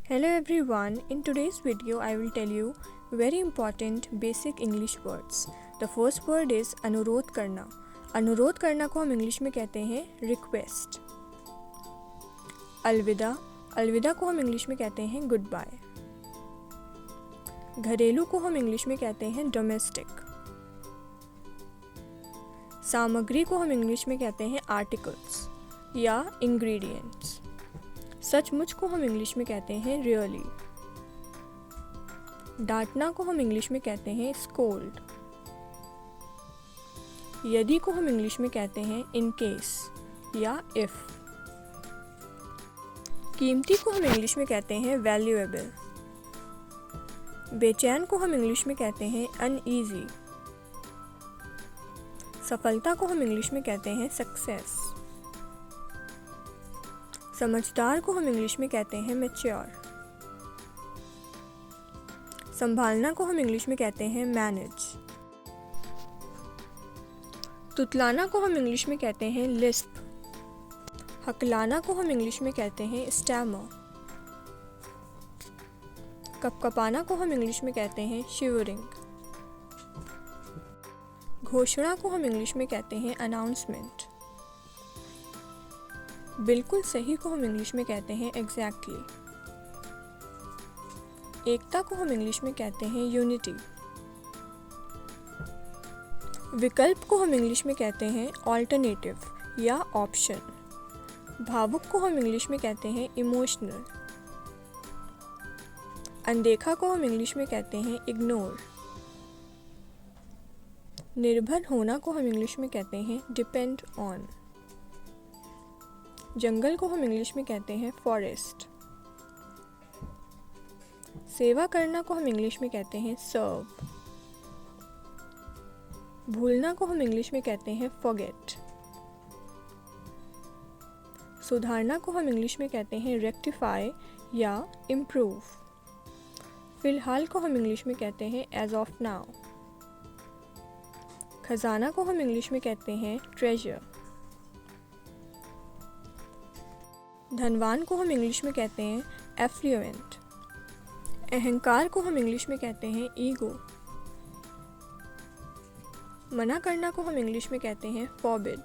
Hello everyone, in today's video I will tell you very important basic English words. The first word is अनुरोध करना. अनुरोध करना को हम इंग्लिश में कहते हैं रिक्वेस्ट. अलविदा. अलविदा को हम इंग्लिश में कहते हैं गुड बाय. घरेलू को हम इंग्लिश में कहते हैं डोमेस्टिक. सामग्री को हम इंग्लिश में कहते हैं आर्टिकल्स या इंग्रेडिएंट्स. सचमुच को हम इंग्लिश में कहते हैं रियली. डांटना को हम इंग्लिश में कहते हैं स्कोल्ड. यदि को हम इंग्लिश में कहते हैं इन केस या इफ. कीमती को हम इंग्लिश में कहते हैं वैल्यूएबल. बेचैन को हम इंग्लिश में कहते हैं अनईजी. सफलता को हम इंग्लिश में कहते हैं सक्सेस. समझदार को हम इंग्लिश में कहते हैं मैच्योर. संभालना को हम इंग्लिश में कहते हैं मैनेज. तुतलाना को हम इंग्लिश में कहते हैं लिस्प. हकलाना को हम इंग्लिश में कहते हैं स्टैमर. कपकपाना को हम इंग्लिश में कहते हैं शिवरिंग. घोषणा को हम इंग्लिश में कहते हैं अनाउंसमेंट. बिल्कुल सही को हम इंग्लिश में कहते हैं एग्जैक्टली. एकता को हम इंग्लिश में कहते हैं यूनिटी. विकल्प को हम इंग्लिश में कहते हैं ऑल्टरनेटिव या ऑप्शन. भावुक को हम इंग्लिश में कहते हैं इमोशनल. अनदेखा को हम इंग्लिश में कहते हैं इग्नोर. निर्भर होना को हम इंग्लिश में कहते हैं डिपेंड ऑन. जंगल को हम इंग्लिश में कहते हैं फॉरेस्ट. सेवा करना को हम इंग्लिश में कहते हैं सर्व. भूलना को हम इंग्लिश में कहते हैं फॉरगेट. सुधारना को हम इंग्लिश में कहते हैं रेक्टिफाई या इम्प्रूव. फिलहाल को हम इंग्लिश में कहते हैं एज ऑफ नाउ. खजाना को हम इंग्लिश में कहते हैं ट्रेजर. धनवान को हम इंग्लिश में कहते हैं एफ्लुएंट. अहंकार को हम इंग्लिश में कहते हैं ईगो. मना करना को हम इंग्लिश में कहते हैं फॉरबिड.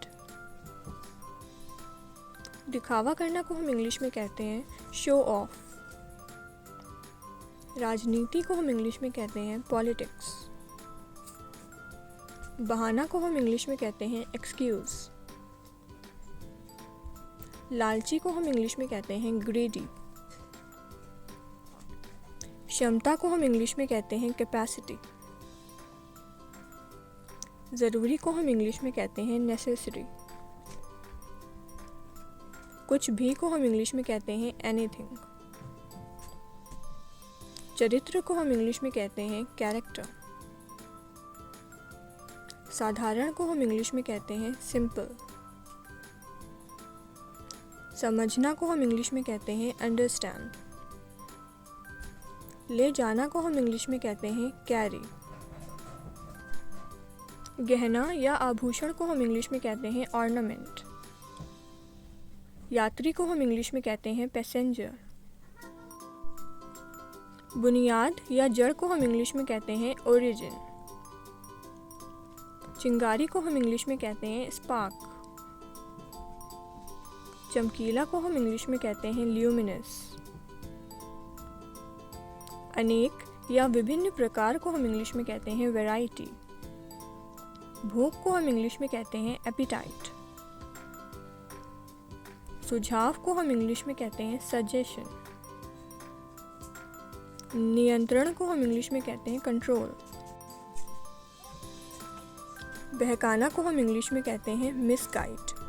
दिखावा करना को हम इंग्लिश में कहते हैं शो ऑफ. राजनीति को हम इंग्लिश में कहते हैं पॉलिटिक्स. बहाना को हम इंग्लिश में कहते हैं एक्सक्यूज. लालची को हम इंग्लिश में कहते हैं ग्रीडी. क्षमता को हम इंग्लिश में कहते हैं कैपेसिटी. ज़रूरी को हम इंग्लिश में कहते हैं नेसेसरी. कुछ भी को हम इंग्लिश में कहते हैं एनीथिंग. चरित्र को हम इंग्लिश में कहते हैं कैरेक्टर. साधारण को हम इंग्लिश में कहते हैं सिंपल. समझना को हम इंग्लिश में कहते हैं अंडरस्टैंड. ले जाना को हम इंग्लिश में कहते हैं कैरी. गहना या आभूषण को हम इंग्लिश में कहते हैं ऑर्नामेंट. यात्री को हम इंग्लिश में कहते हैं पैसेंजर. बुनियाद या जड़ को हम इंग्लिश में कहते हैं ओरिजिन. चिंगारी को हम इंग्लिश में कहते हैं स्पार्क. चमकीला को हम इंग्लिश में कहते हैं ल्यूमिनस. अनेक या विभिन्न प्रकार को हम इंग्लिश में कहते हैं वैरायटी. भूख को हम इंग्लिश में कहते हैं एपिटाइट. सुझाव को हम इंग्लिश में कहते हैं सजेशन. नियंत्रण को हम इंग्लिश में कहते हैं कंट्रोल. बहकाना को हम इंग्लिश में कहते हैं मिसगाइड.